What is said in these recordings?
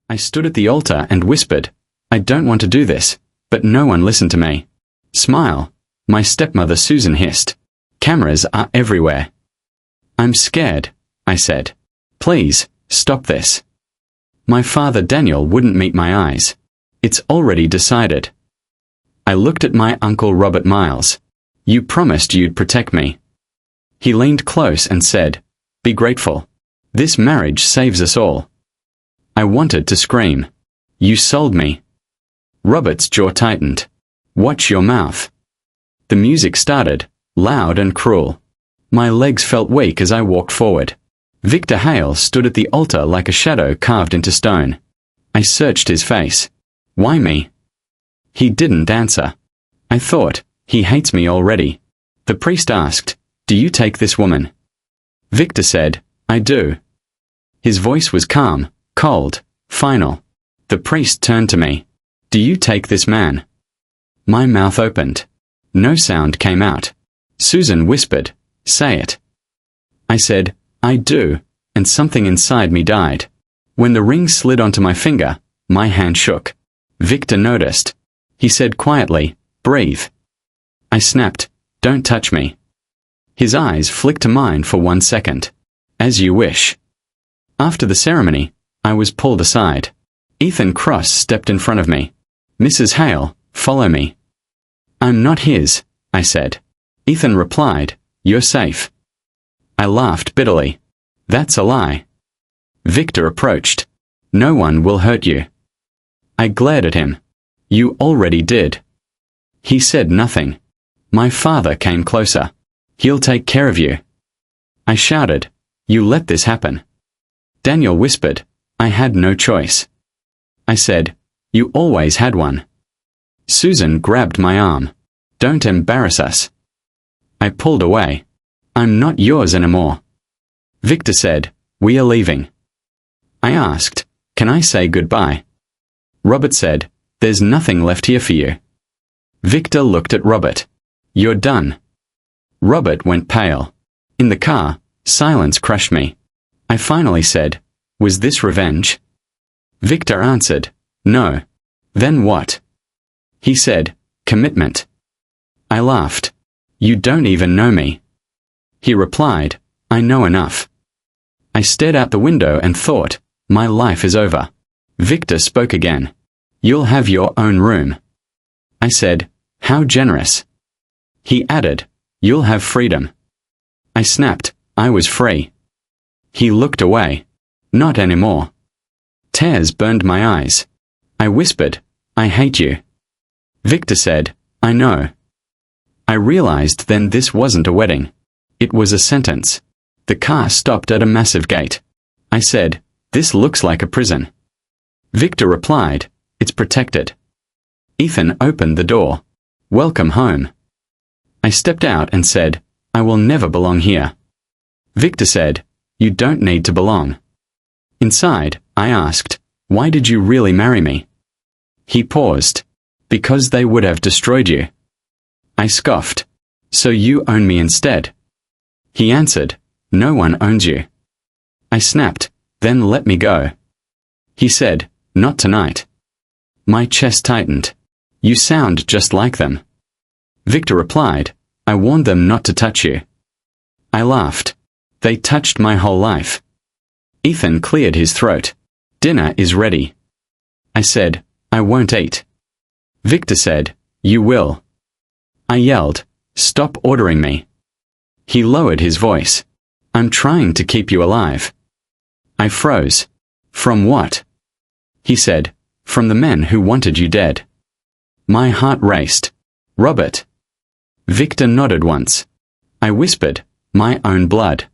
I stood at the altar and whispered, "I don't want to do this," but no one listened to me. "Smile," my stepmother Susan hissed. "Cameras are everywhere." "I'm scared," I said. "Please, stop this." My father Daniel wouldn't meet my eyes. "It's already decided." I looked at my uncle Robert Miles. "You promised you'd protect me." He leaned close and said, "Be grateful. This marriage saves us all." I wanted to scream. "You sold me." Robert's jaw tightened. "Watch your mouth." The music started, loud and cruel. My legs felt weak as I walked forward. Victor Hale stood at the altar like a shadow carved into stone. I searched his face. "Why me?" He didn't answer. I thought, he hates me already. The priest asked, "Do you take this woman?" Victor said, "I do." His voice was calm, cold, final. The priest turned to me. "Do you take this man?" My mouth opened. No sound came out. Susan whispered, "Say it." I said, "I do," and something inside me died. When the ring slid onto my finger, my hand shook. Victor noticed. He said quietly, "Breathe." I snapped, "Don't touch me." His eyes flicked to mine for 1 second. "As you wish." After the ceremony, I was pulled aside. Ethan Cross stepped in front of me. "Mrs. Hale, follow me." "I'm not his," I said. Ethan replied, "You're safe." I laughed bitterly. "That's a lie." Victor approached. "No one will hurt you." I glared at him. "You already did." He said nothing. My father came closer. "He'll take care of you." I shouted, "You let this happen." Daniel whispered, "I had no choice." I said, "You always had one." Susan grabbed my arm. "Don't embarrass us." I pulled away. "I'm not yours anymore." Victor said, "We are leaving." I asked, "Can I say goodbye?" Robert said, "There's nothing left here for you." Victor looked at Robert. "You're done." Robert went pale. In the car, silence crushed me. I finally said, "Was this revenge?" Victor answered, "No." "Then what?" He said, "Commitment." I laughed. "You don't even know me." He replied, "I know enough." I stared out the window and thought, my life is over. Victor spoke again. "You'll have your own room." I said, "How generous." He added, "You'll have freedom." I snapped, I was free. He looked away. "Not anymore." Tears burned my eyes. I whispered, "I hate you." Victor said, "I know." I realized then this wasn't a wedding. It was a sentence. The car stopped at a massive gate. I said, "This looks like a prison." Victor replied, "It's protected." Ethan opened the door. "Welcome home." I stepped out and said, "I will never belong here." Victor said, "You don't need to belong." Inside, I asked, "Why did you really marry me?" He paused. "Because they would have destroyed you." I scoffed. "So you own me instead?" He answered, "No one owns you." I snapped, "Then let me go." He said, "Not tonight." My chest tightened. "You sound just like them." Victor replied, "I warned them not to touch you." I laughed. "They touched my whole life." Ethan cleared his throat. "Dinner is ready." I said, "I won't eat." Victor said, "You will." I yelled, "Stop ordering me." He lowered his voice. "I'm trying to keep you alive." I froze. "From what?" He said, "From the men who wanted you dead." My heart raced. "Robert." Victor nodded once. I whispered, "My own blood."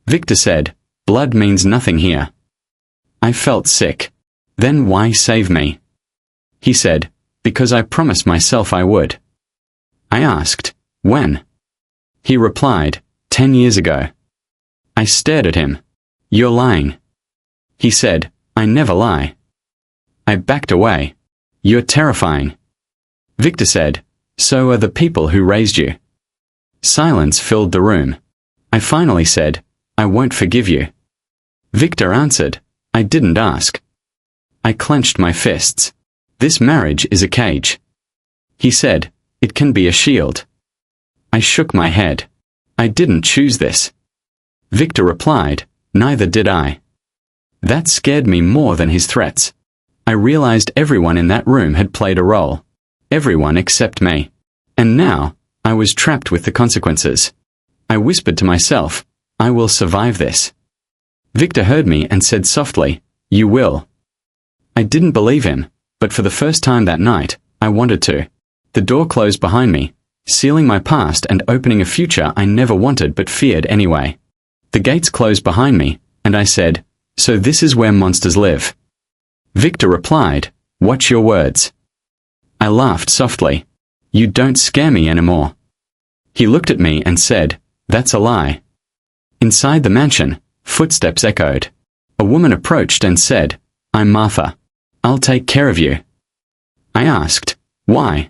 Victor said, "Blood means nothing here." I felt sick. "Then why save me?" He said, "Because I promised myself I would." I asked, "When?" He replied, 10 years ago. I stared at him. "You're lying." He said, "I never lie." I backed away. "You're terrifying." Victor said, "So are the people who raised you." Silence filled the room. I finally said, "I won't forgive you." Victor answered, "I didn't ask." I clenched my fists. This marriage is a cage. He said, it can be a shield. I shook my head. I didn't choose this. Victor replied, neither did I. That scared me more than his threats. I realized everyone in that room had played a role. Everyone except me. And now, I was trapped with the consequences. I whispered to myself, I will survive this. Victor heard me and said softly, you will. I didn't believe him, but for the first time that night, I wanted to. The door closed behind me, sealing my past and opening a future I never wanted but feared anyway. The gates closed behind me, and I said, so this is where monsters live. Victor replied, watch your words. I laughed softly. You don't scare me anymore. He looked at me and said, that's a lie. Inside the mansion, footsteps echoed. A woman approached and said, I'm Martha. I'll take care of you. I asked, why?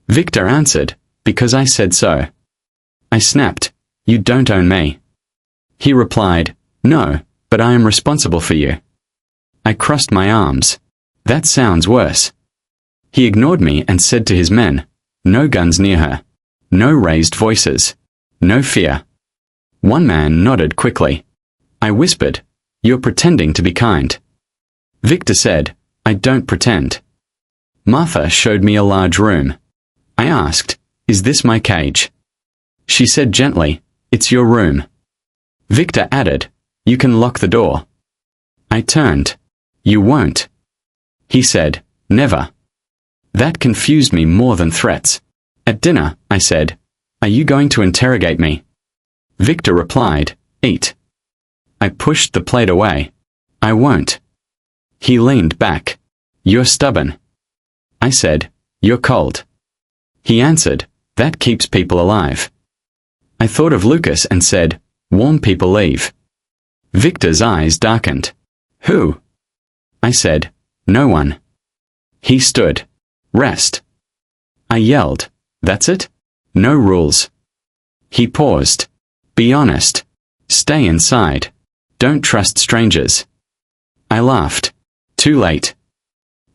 Victor answered, because I said so. I snapped, you don't own me. He replied, no, but I am responsible for you. I crossed my arms. That sounds worse. He ignored me and said to his men, no guns near her. No raised voices. No fear. One man nodded quickly. I whispered, you're pretending to be kind. Victor said, I don't pretend. Martha showed me a large room. I asked, is this my cage? She said gently, it's your room. Victor added, you can lock the door. I turned. You won't. He said, never. That confused me more than threats. At dinner, I said, are you going to interrogate me? Victor replied, eat. I pushed the plate away. I won't. He leaned back. You're stubborn. I said, you're cold. He answered, that keeps people alive. I thought of Lucas and said, warm people leave. Victor's eyes darkened. Who? I said, no one. He stood. Rest. I yelled, that's it? No rules. He paused. Be honest. Stay inside. Don't trust strangers. I laughed. Too late.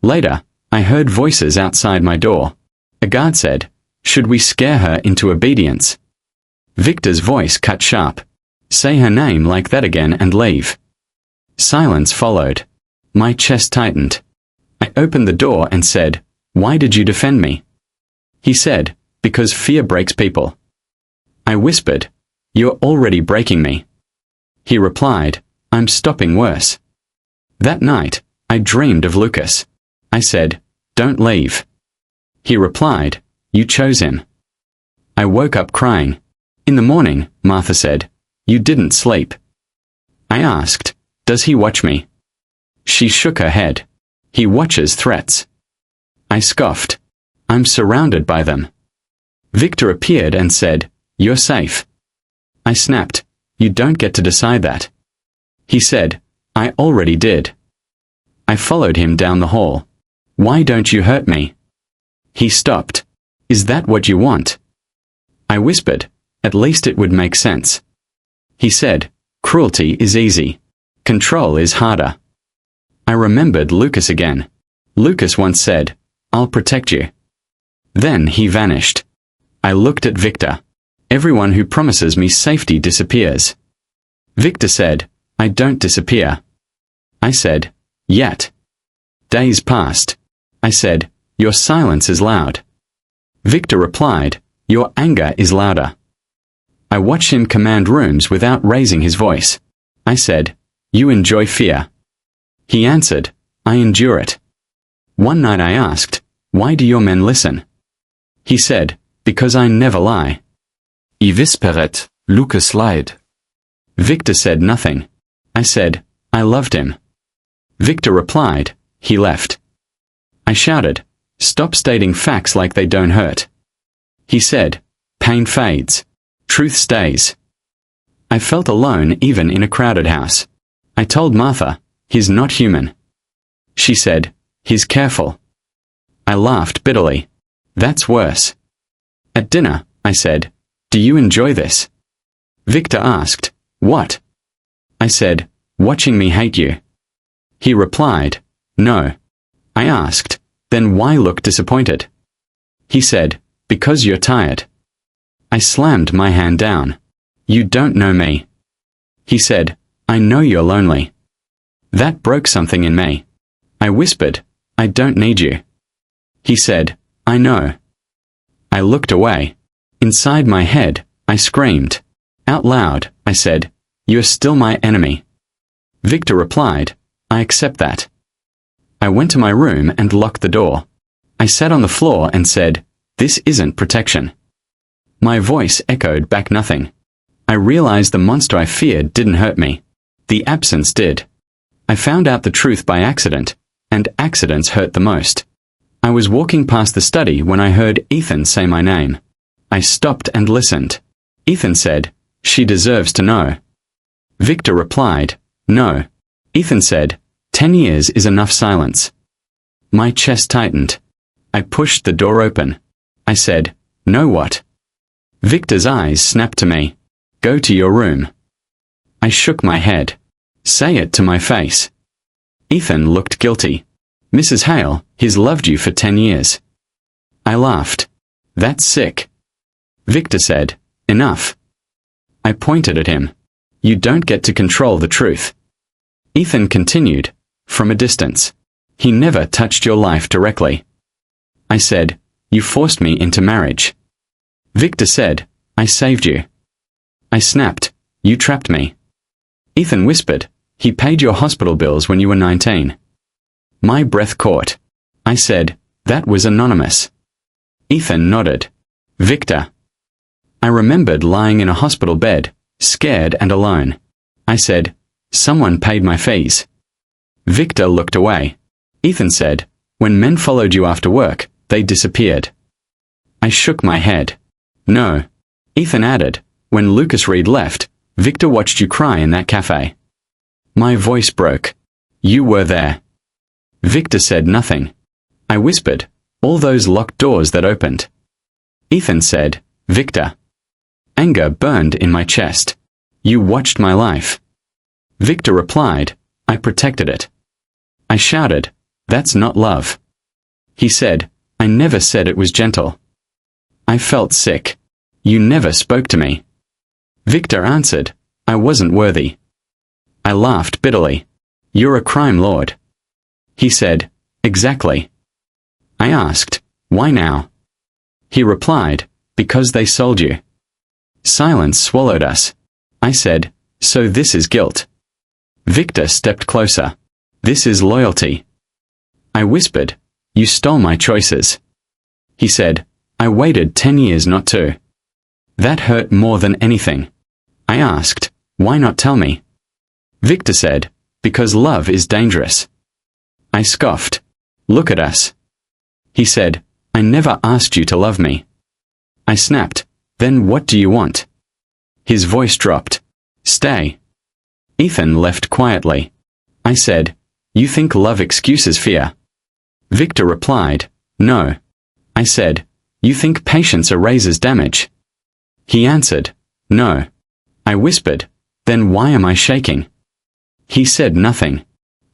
Later, I heard voices outside my door. A guard said, should we scare her into obedience? Victor's voice cut sharp. Say her name like that again and leave. Silence followed. My chest tightened. I opened the door and said, why did you defend me? He said, because fear breaks people. I whispered, you're already breaking me. He replied, I'm stopping worse. That night, I dreamed of Lucas. I said, don't leave. He replied, you chose him. I woke up crying. In the morning, Martha said, you didn't sleep. I asked, does he watch me? She shook her head. He watches threats. I scoffed. I'm surrounded by them. Victor appeared and said, you're safe. I snapped, you don't get to decide that. He said, I already did. I followed him down the hall. Why don't you hurt me? He stopped. Is that what you want? I whispered, at least it would make sense. He said, cruelty is easy. Control is harder. I remembered Lucas again. Lucas once said, I'll protect you. Then he vanished. I looked at Victor. Everyone who promises me safety disappears. Victor said, I don't disappear. I said, yet. Days passed. I said, your silence is loud. Victor replied, your anger is louder. I watched him command rooms without raising his voice. I said, you enjoy fear. He answered, I endure it. One night I asked, why do your men listen? He said, because I never lie. I whisperet, Lucas lied. Victor said nothing. I said, I loved him. Victor replied, he left. I shouted, stop stating facts like they don't hurt. He said, pain fades. Truth stays. I felt alone even in a crowded house. I told Martha, he's not human. She said, he's careful. I laughed bitterly. That's worse. At dinner, I said, do you enjoy this? Victor asked, what? I said, watching me hate you. He replied, No. I asked, then why look disappointed? He said, because you're tired. I slammed my hand down. You don't know me. He said, I know you're lonely. That broke something in me. I whispered, I don't need you. He said, I know. I looked away. Inside my head, I screamed. Out loud, I said, you're still my enemy. Victor replied, I accept that. I went to my room and locked the door. I sat on the floor and said, this isn't protection. My voice echoed back nothing. I realized the monster I feared didn't hurt me. The absence did. I found out the truth by accident, and accidents hurt the most. I was walking past the study when I heard Ethan say my name. I stopped and listened. Ethan said, she deserves to know. Victor replied, no. Ethan said, 10 years is enough silence. My chest tightened. I pushed the door open. I said, know what? Victor's eyes snapped to me. Go to your room. I shook my head. Say it to my face. Ethan looked guilty. Mrs. Hale, he's loved you for 10 years. I laughed. That's sick. Victor said, enough. I pointed at him. You don't get to control the truth. Ethan continued, from a distance. He never touched your life directly. I said, you forced me into marriage. Victor said, I saved you. I snapped, you trapped me. Ethan whispered, he paid your hospital bills when you were 19. My breath caught. I said, that was anonymous. Ethan nodded. Victor. I remembered lying in a hospital bed, scared and alone. I said, someone paid my fees. Victor looked away. Ethan said, when men followed you after work, they disappeared. I shook my head. No. Ethan added, when Lucas Reed left, Victor watched you cry in that cafe. My voice broke. You were there. Victor said nothing. I whispered, all those locked doors that opened. Ethan said, Victor. Anger burned in my chest. You watched my life. Victor replied, I protected it. I shouted, that's not love. He said, I never said it was gentle. I felt sick. You never spoke to me. Victor answered, I wasn't worthy. I laughed bitterly. You're a crime lord. He said, exactly. I asked, why now? He replied, because they sold you. Silence swallowed us. I said, so this is guilt. Victor stepped closer. This is loyalty. I whispered, you stole my choices. He said, I waited 10 years not to. That hurt more than anything. I asked, why not tell me? Victor said, because love is dangerous. I scoffed. Look at us. He said, I never asked you to love me. I snapped, then what do you want? His voice dropped. Stay. Ethan left quietly. I said, you think love excuses fear? Victor replied, no. I said, you think patience erases damage? He answered, no. I whispered, then why am I shaking? He said nothing.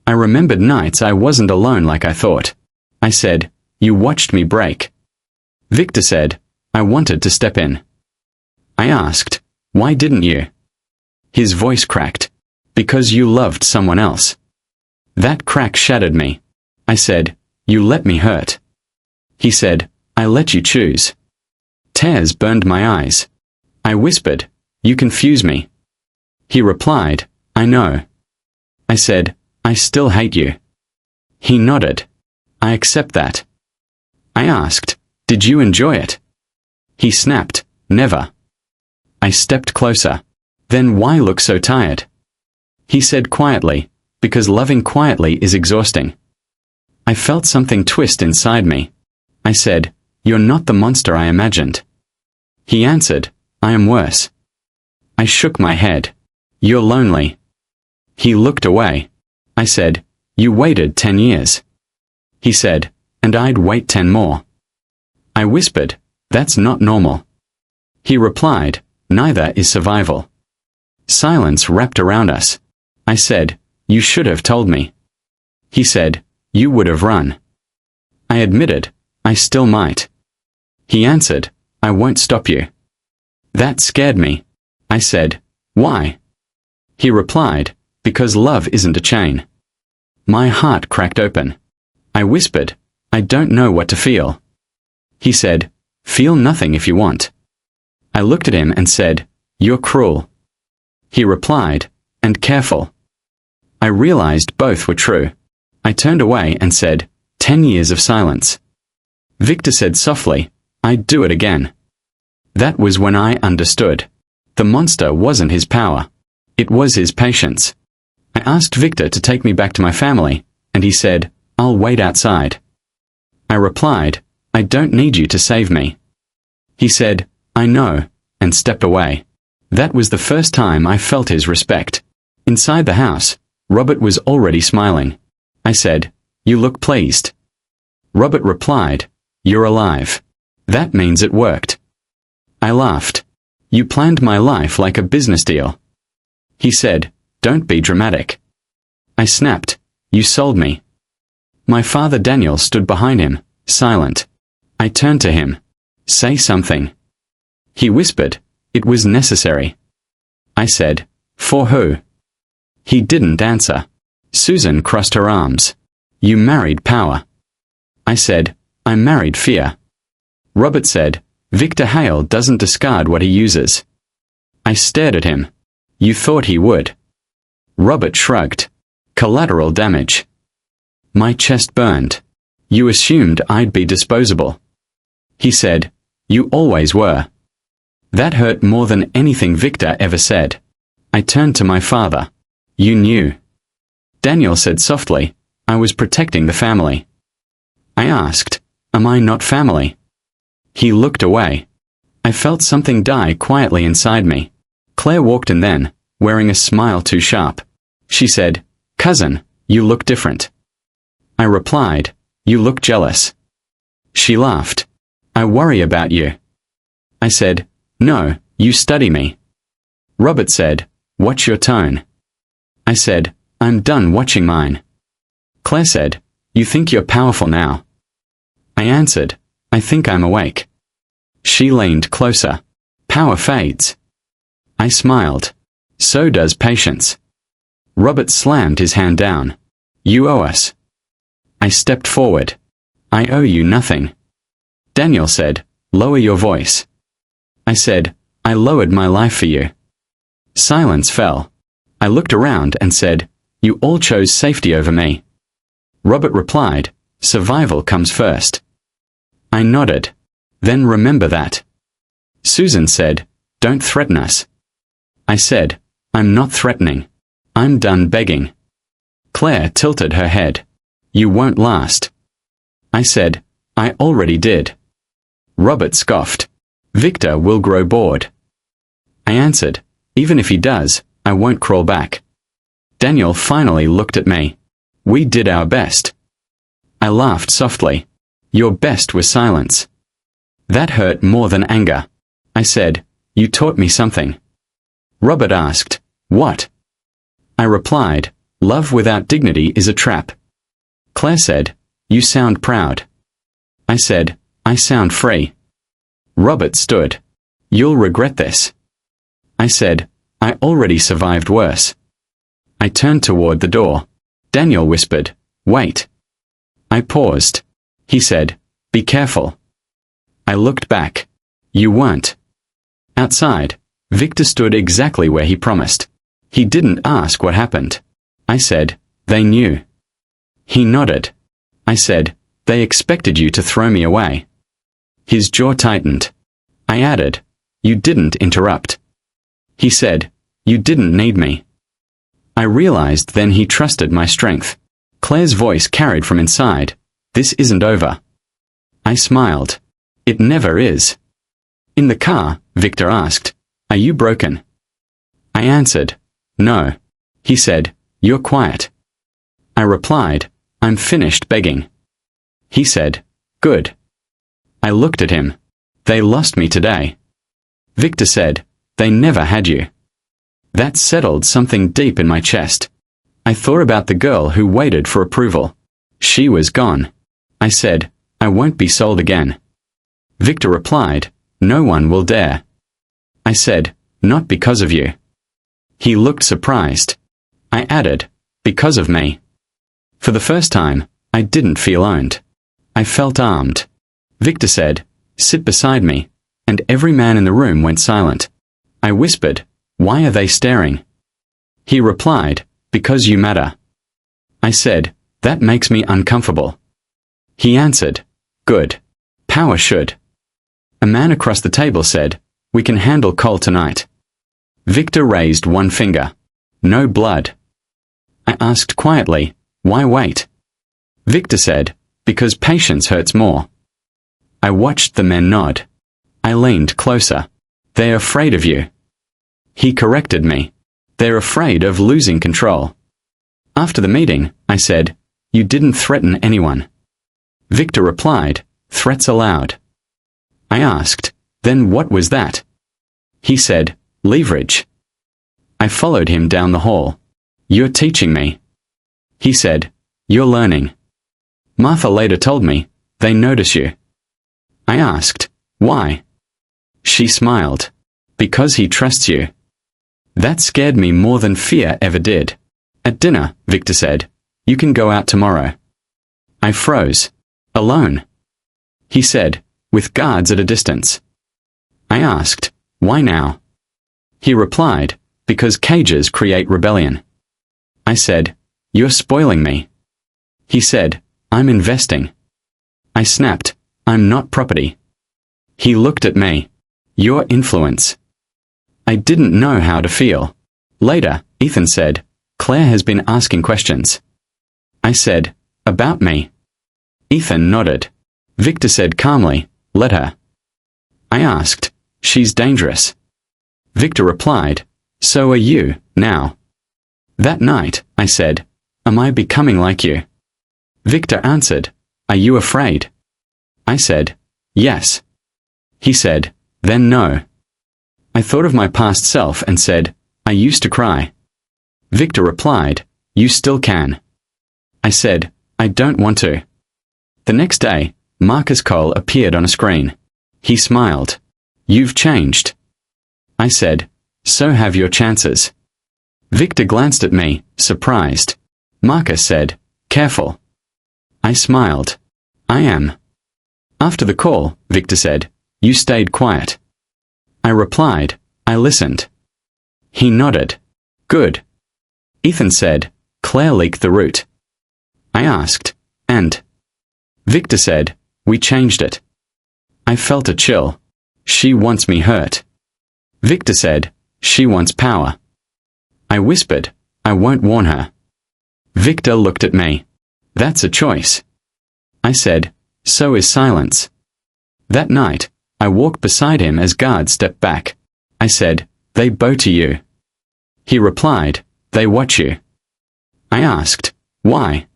I remembered nights I wasn't alone like I thought. I said, you watched me break. Victor said, I wanted to step in. I asked, why didn't you? His voice cracked. Because you loved someone else. That crack shattered me. I said, you let me hurt. He said, I let you choose. Tears burned my eyes. I whispered, you confuse me. He replied, I know. I said, I still hate you. He nodded. I accept that. I asked, did you enjoy it? He snapped, never. I stepped closer. Then why look so tired? He said quietly, because loving quietly is exhausting. I felt something twist inside me. I said, you're not the monster I imagined. He answered, I am worse. I shook my head. You're lonely. He looked away. I said, you waited 10 years. He said, and I'd wait 10 more. I whispered, that's not normal. He replied, neither is survival. Silence wrapped around us. I said, you should have told me. He said, you would have run. I admitted, I still might. He answered, I won't stop you. That scared me. I said, why? He replied, because love isn't a chain. My heart cracked open. I whispered, I don't know what to feel. He said, feel nothing if you want. I looked at him and said, you're cruel. He replied, and careful. I realized both were true. I turned away and said, 10 years of silence. Victor said softly, I'd do it again. That was when I understood. The monster wasn't his power. It was his patience. I asked Victor to take me back to my family, and he said, I'll wait outside. I replied, I don't need you to save me. He said, I know, and stepped away. That was the first time I felt his respect. Inside the house, Robert was already smiling. I said, you look pleased. Robert replied, you're alive. That means it worked. I laughed. You planned my life like a business deal. He said, don't be dramatic. I snapped, you sold me. My father Daniel stood behind him, silent. I turned to him. Say something. He whispered, it was necessary. I said, for who? He didn't answer. Susan crossed her arms. You married power. I said, I married fear. Robert said, Victor Hale doesn't discard what he uses. I stared at him. You thought he would. Robert shrugged. Collateral damage. My chest burned. You assumed I'd be disposable. He said, you always were. That hurt more than anything Victor ever said. I turned to my father. You knew. Daniel said softly, I was protecting the family. I asked, am I not family? He looked away. I felt something die quietly inside me. Claire walked in then, wearing a smile too sharp. She said, cousin, you look different. I replied, you look jealous. She laughed. I worry about you. I said, no, you study me. Robert said, what's your tone? I said, I'm done watching mine. Claire said, you think you're powerful now. I answered, I think I'm awake. She leaned closer. Power fades. I smiled. So does patience. Robert slammed his hand down. You owe us. I stepped forward. I owe you nothing. Daniel said, lower your voice. I said, I lowered my life for you. Silence fell. I looked around and said, you all chose safety over me. Robert replied, survival comes first. I nodded. Then remember that. Susan said, don't threaten us. I said, I'm not threatening. I'm done begging. Claire tilted her head. You won't last. I said, I already did. Robert scoffed. Victor will grow bored. I answered, even if he does, I won't crawl back. Daniel finally looked at me. We did our best. I laughed softly. Your best was silence. That hurt more than anger. I said, you taught me something. Robert asked, what? I replied, love without dignity is a trap. Claire said, you sound proud. I said, I sound free. Robert stood. You'll regret this. I said, I already survived worse. I turned toward the door. Daniel whispered, wait. I paused. He said, be careful. I looked back. You weren't. Outside, Victor stood exactly where he promised. He didn't ask what happened. I said, they knew. He nodded. I said, they expected you to throw me away. His jaw tightened. I added, you didn't interrupt. He said, you didn't need me. I realized then he trusted my strength. Claire's voice carried from inside, this isn't over. I smiled. It never is. In the car, Victor asked, are you broken? I answered, no. He said, you're quiet. I replied, I'm finished begging. He said, good. I looked at him. They lost me today. Victor said, they never had you. That settled something deep in my chest. I thought about the girl who waited for approval. She was gone. I said, I won't be sold again. Victor replied, no one will dare. I said, not because of you. He looked surprised. I added, because of me. For the first time, I didn't feel owned. I felt armed. Victor said, sit beside me, and every man in the room went silent. I whispered, why are they staring? He replied, because you matter. I said, that makes me uncomfortable. He answered, good. Power should. A man across the table said, we can handle Cole tonight. Victor raised one finger. No blood. I asked quietly, why wait? Victor said, because patience hurts more. I watched the men nod. I leaned closer. They're afraid of you. He corrected me. They're afraid of losing control. After the meeting, I said, you didn't threaten anyone. Victor replied, threats allowed. I asked, then what was that? He said, leverage. I followed him down the hall. You're teaching me. He said, you're learning. Martha later told me, they notice you. I asked, why? She smiled. Because he trusts you. That scared me more than fear ever did. At dinner, Victor said, you can go out tomorrow. I froze. Alone. He said, with guards at a distance. I asked, why now? He replied, because cages create rebellion. I said, you're spoiling me. He said, I'm investing. I snapped, I'm not property. He looked at me. Your influence. I didn't know how to feel. Later, Ethan said, Claire has been asking questions. I said, about me. Ethan nodded. Victor said calmly, let her. I asked, she's dangerous. Victor replied, so are you, now. That night, I said, am I becoming like you? Victor answered, are you afraid? I said, yes. He said, then no. I thought of my past self and said, I used to cry. Victor replied, you still can. I said, I don't want to. The next day, Marcus Cole appeared on a screen. He smiled. You've changed. I said, so have your chances. Victor glanced at me, surprised. Marcus said, careful. I smiled. I am. After the call, Victor said, you stayed quiet. I replied, I listened. He nodded. Good. Ethan said, Claire leaked the route. I asked, and? Victor said, we changed it. I felt a chill. She wants me hurt. Victor said, she wants power. I whispered, I won't warn her. Victor looked at me. That's a choice. I said, so is silence. That night, I walked beside him as guards stepped back. I said, they bow to you. He replied, they watch you. I asked, why?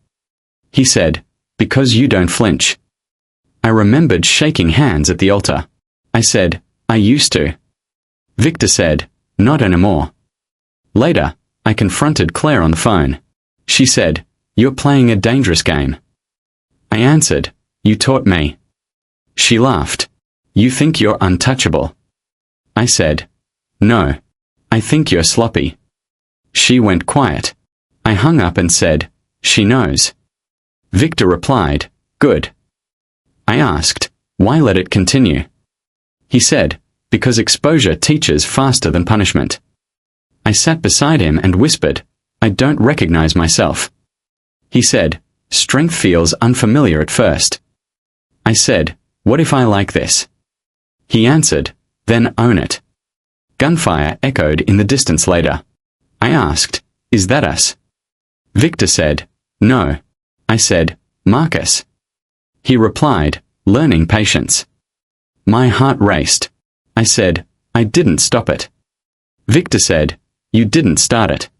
He said, because you don't flinch. I remembered shaking hands at the altar. I said, I used to. Victor said, not anymore. Later, I confronted Claire on the phone. She said, you're playing a dangerous game. I answered, you taught me. She laughed. You think you're untouchable. I said, no. I think you're sloppy. She went quiet. I hung up and said, she knows. Victor replied, good. I asked, why let it continue? He said, because exposure teaches faster than punishment. I sat beside him and whispered, I don't recognize myself. He said, strength feels unfamiliar at first. I said, what if I like this? He answered, then own it. Gunfire echoed in the distance later. I asked, is that us? Victor said, no. I said, Marcus. He replied, learning patience. My heart raced. I said, I didn't stop it. Victor said, you didn't start it.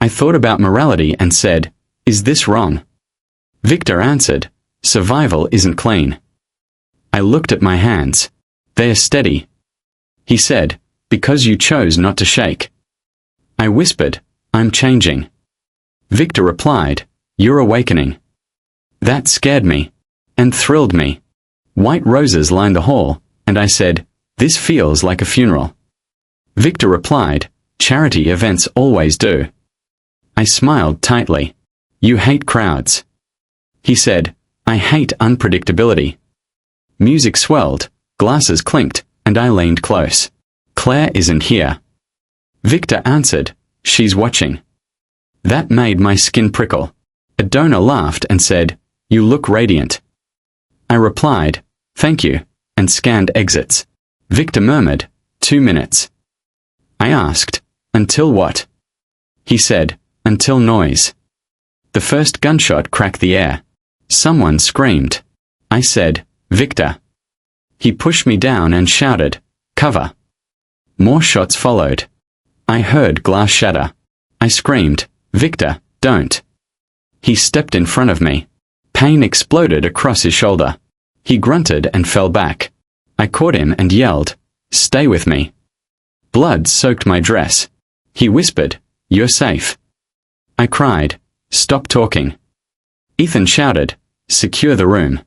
I thought about morality and said, is this wrong? Victor answered, survival isn't clean. I looked at my hands. They're steady. He said, because you chose not to shake. I whispered, I'm changing. Victor replied, you're awakening. That scared me. And thrilled me. White roses lined the hall, and I said, "This feels like a funeral." Victor replied, "Charity events always do." I smiled tightly. "You hate crowds." He said, "I hate unpredictability." Music swelled, glasses clinked, and I leaned close. "Claire isn't here." Victor answered, "She's watching." That made my skin prickle. A donor laughed and said, "You look radiant." I replied, "Thank you," and scanned exits. Victor murmured, 2 minutes. I asked, "Until what?" He said, "Until noise." The first gunshot cracked the air. Someone screamed. I said, "Victor." He pushed me down and shouted, "Cover." More shots followed. I heard glass shatter. I screamed, "Victor, don't." He stepped in front of me. Pain exploded across his shoulder. He grunted and fell back. I caught him and yelled, "Stay with me." Blood soaked my dress. He whispered, "You're safe." I cried, "Stop talking." Ethan shouted, "Secure the room."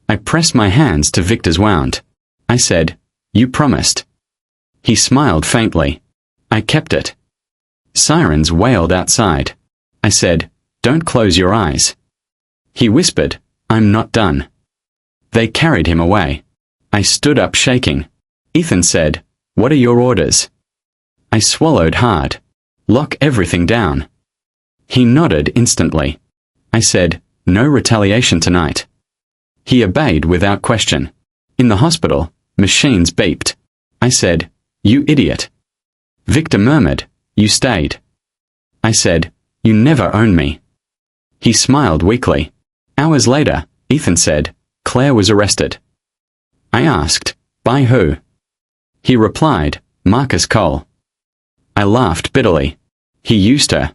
I pressed my hands to Victor's wound. I said, "You promised." He smiled faintly. I kept it. Sirens wailed outside. I said, "Don't close your eyes." He whispered, "I'm not done." They carried him away. I stood up shaking. Ethan said, "What are your orders?" I swallowed hard. "Lock everything down." He nodded instantly. I said, "No retaliation tonight." He obeyed without question. In the hospital, machines beeped. I said, "You idiot." Victor murmured, "You stayed." I said, "You never own me." He smiled weakly. Hours later, Ethan said, "Claire was arrested." I asked, "By who?" He replied, "Marcus Cole." I laughed bitterly. He used her.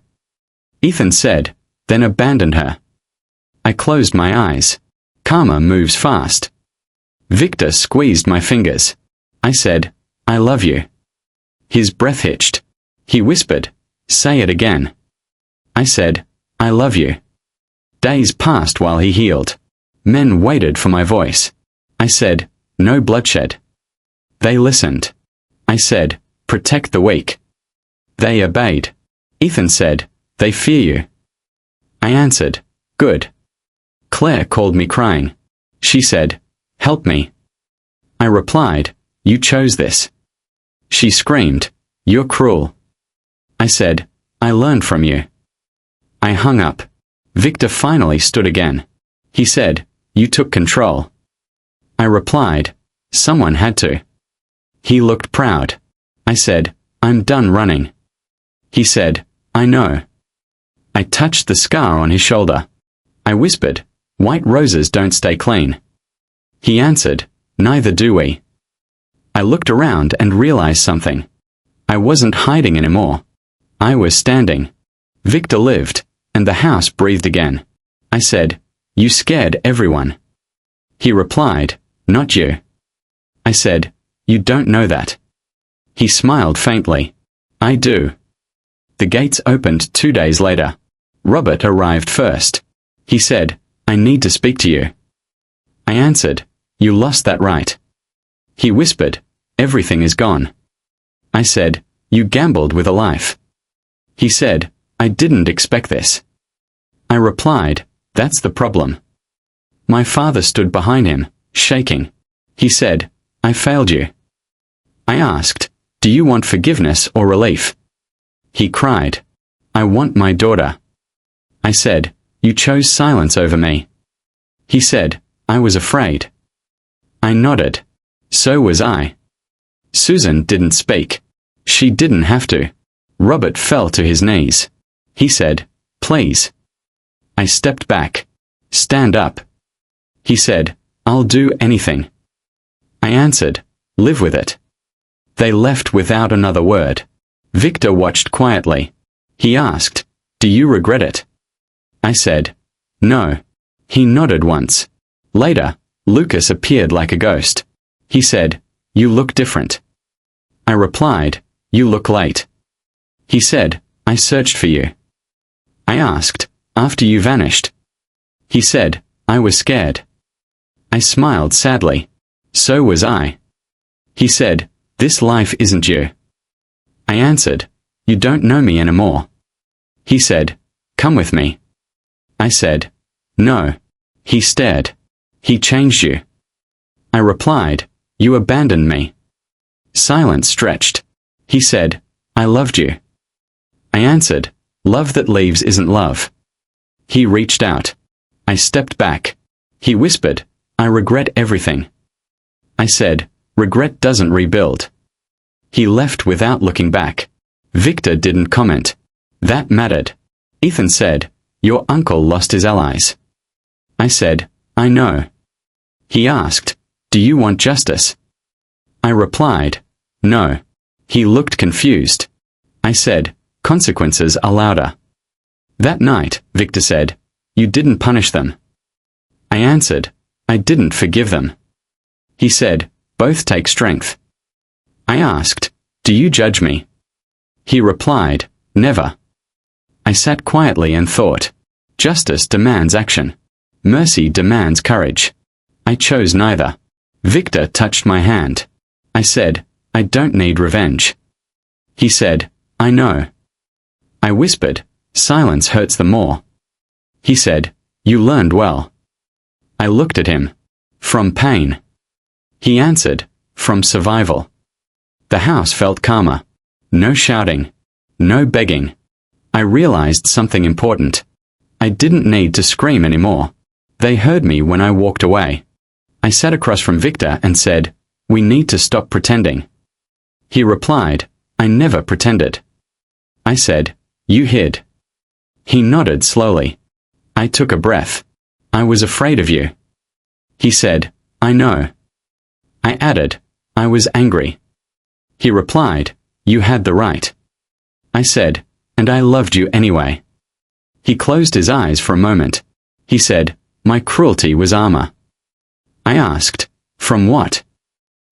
Ethan said, "Then abandoned her." I closed my eyes. Karma moves fast. Victor squeezed my fingers. I said, "I love you." His breath hitched. He whispered, "Say it again." I said, "I love you." Days passed while he healed. Men waited for my voice. I said, "No bloodshed." They listened. I said, "Protect the weak." They obeyed. Ethan said, "They fear you." I answered, "Good." Claire called me crying. She said, "Help me." I replied, "You chose this." She screamed, "You're cruel." I said, "I learned from you." I hung up. Victor finally stood again. He said, "You took control." I replied, "Someone had to." He looked proud. I said, "I'm done running." He said, "I know." I touched the scar on his shoulder. I whispered, "White roses don't stay clean." He answered, "Neither do we." I looked around and realized something. I wasn't hiding anymore. I was standing. Victor lived, and the house breathed again. I said, "You scared everyone." He replied, "Not you." I said, "You don't know that." He smiled faintly. "I do." The gates opened 2 days later. Robert arrived first. He said, "I need to speak to you." I answered, "You lost that right." He whispered, "Everything is gone." I said, "You gambled with a life." He said, "I didn't expect this." I replied, "That's the problem." My father stood behind him, shaking. He said, "I failed you." I asked, "Do you want forgiveness or relief?" He cried, "I want my daughter." I said, "You chose silence over me." He said, "I was afraid." I nodded. So was I. Susan didn't speak. She didn't have to. Robert fell to his knees. He said, "Please." I stepped back. "Stand up." He said, "I'll do anything." I answered, "Live with it." They left without another word. Victor watched quietly. He asked, "Do you regret it?" I said, "No." He nodded once. Later, Lucas appeared like a ghost. He said, "You look different." I replied, "You look late." He said, "I searched for you." I asked, "After you vanished?" He said, I was scared. I smiled sadly. So was I. He said, this life isn't you. I answered, you don't know me anymore. He said, come with me. I said, no. He stared. He changed you. I replied, you abandoned me. Silence stretched. He said, I loved you. I answered, love that leaves isn't love. He reached out. I stepped back. He whispered, I regret everything. I said, regret doesn't rebuild. He left without looking back. Victor didn't comment. That mattered. Ethan said, your uncle lost his allies. I said, I know. He asked, do you want justice? I replied, no. He looked confused. I said, consequences are louder. That night, Victor said, you didn't punish them. I answered, I didn't forgive them. He said, both take strength. I asked, do you judge me? He replied, never. I sat quietly and thought, justice demands action. Mercy demands courage. I chose neither. Victor touched my hand. I said, I don't need revenge. He said, I know. I whispered, silence hurts them more. He said, you learned well. I looked at him. From pain. He answered, from survival. The house felt calmer. No shouting. No begging. I realized something important. I didn't need to scream anymore. They heard me when I walked away. I sat across from Victor and said, we need to stop pretending. He replied, I never pretended. I said, you hid. He nodded slowly. I took a breath. I was afraid of you. He said, I know. I added, I was angry. He replied, you had the right. I said, and I loved you anyway. He closed his eyes for a moment. He said, my cruelty was armor. I asked, from what?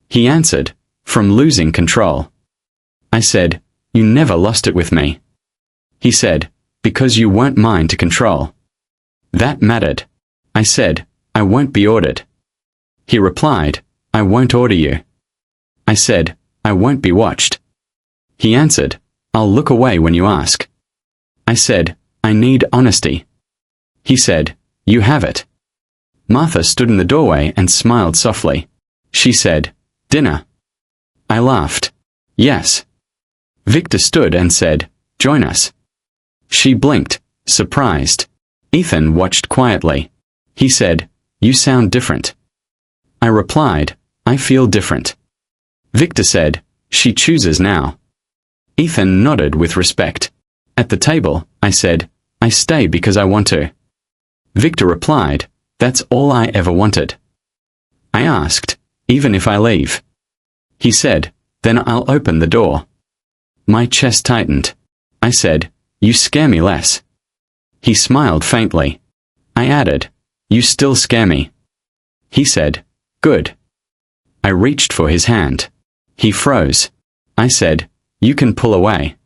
He answered, from losing control. I said, you never lost it with me. He said, because you weren't mine to control. That mattered. I said, I won't be ordered. He replied, I won't order you. I said, I won't be watched. He answered, I'll look away when you ask. I said, I need honesty. He said, you have it. Martha stood in the doorway and smiled softly. She said, dinner. I laughed. Yes. Victor stood and said, join us. She blinked, surprised. Ethan watched quietly. He said, you sound different. I replied, I feel different. Victor said, she chooses now. Ethan nodded with respect. At the table, I said, I stay because I want to. Victor replied, that's all I ever wanted. I asked, even if I leave? He said, then I'll open the door. My chest tightened. I said, you scare me less. He smiled faintly. I added, you still scare me. He said, good. I reached for his hand. He froze. I said, you can pull away.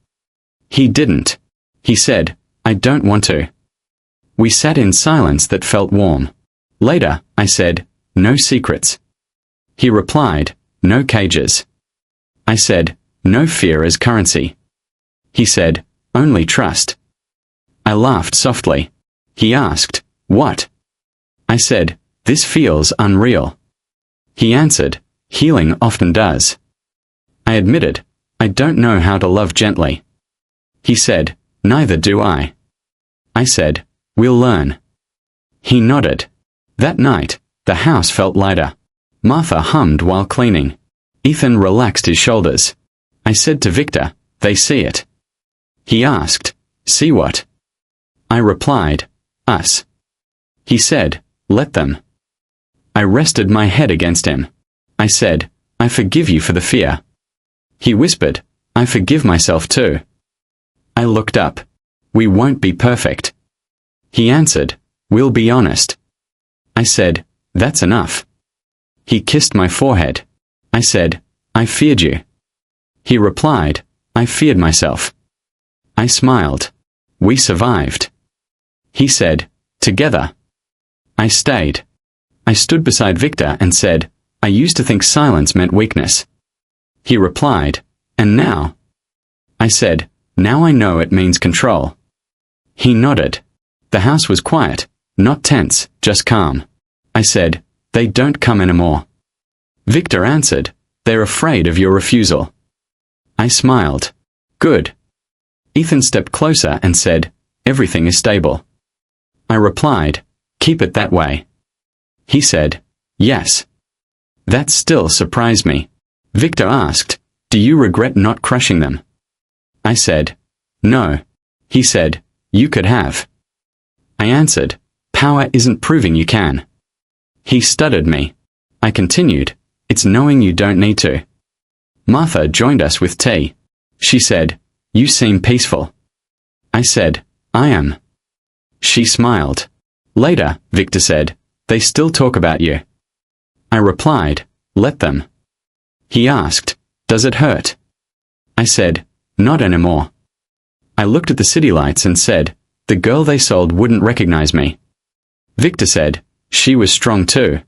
He didn't. He said, I don't want to. We sat in silence that felt warm. Later, I said, no secrets. He replied, no cages. I said, no fear as currency. He said, only trust. I laughed softly. He asked, what? I said, this feels unreal. He answered, healing often does. I admitted, I don't know how to love gently. He said, neither do I. I said, we'll learn. He nodded. That night, the house felt lighter. Martha hummed while cleaning. Ethan relaxed his shoulders. I said to Victor, they see it. He asked, see what? I replied, us. He said, let them. I rested my head against him. I said, I forgive you for the fear. He whispered, I forgive myself too. I looked up. We won't be perfect. He answered, we'll be honest. I said, that's enough. He kissed my forehead. I said, I feared you. He replied, I feared myself. I smiled. We survived. He said, together. I stayed. I stood beside Victor and said, I used to think silence meant weakness. He replied, and now? I said, now I know it means control. He nodded. The house was quiet, not tense, just calm. I said, they don't come anymore. Victor answered, they're afraid of your refusal. I smiled. Good. Ethan stepped closer and said, everything is stable. I replied, keep it that way. He said, yes. That still surprised me. Victor asked, do you regret not crushing them? I said, no. He said, you could have. I answered, power isn't proving you can. He stuttered me. I continued, it's knowing you don't need to. Martha joined us with tea. She said, you seem peaceful. I said, I am. She smiled. Later, Victor said, they still talk about you. I replied, let them. He asked, does it hurt? I said, not anymore. I looked at the city lights and said, the girl they sold wouldn't recognize me. Victor said, she was strong too.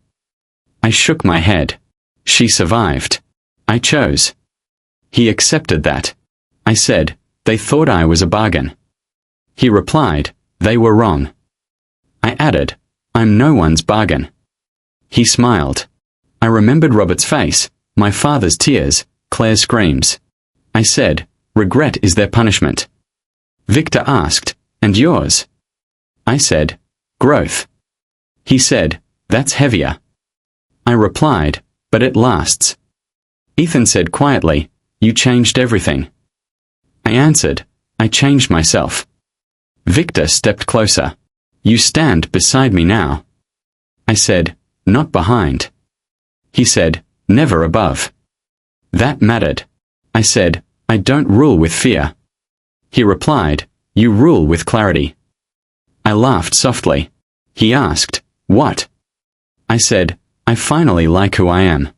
I shook my head. She survived. I chose. He accepted that. I said, they thought I was a bargain. He replied, they were wrong. I added, I'm no one's bargain. He smiled. I remembered Robert's face, my father's tears, Claire's screams. I said, regret is their punishment. Victor asked, and yours? I said, growth. He said, that's heavier. I replied, but it lasts. Ethan said quietly, you changed everything. I answered, I changed myself. Victor stepped closer. You stand beside me now. I said, not behind. He said, never above. That mattered. I said, I don't rule with fear. He replied, you rule with clarity. I laughed softly. He asked, what? I said, I finally like who I am.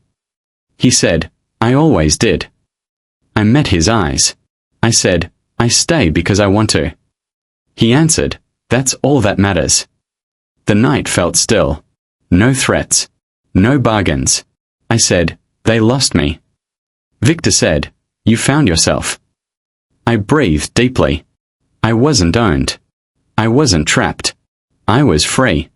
He said, I always did. I met his eyes. I said, I stay because I want to. He answered, that's all that matters. The night felt still. No threats. No bargains. I said, they lost me. Victor said, you found yourself. I breathed deeply. I wasn't owned. I wasn't trapped. I was free.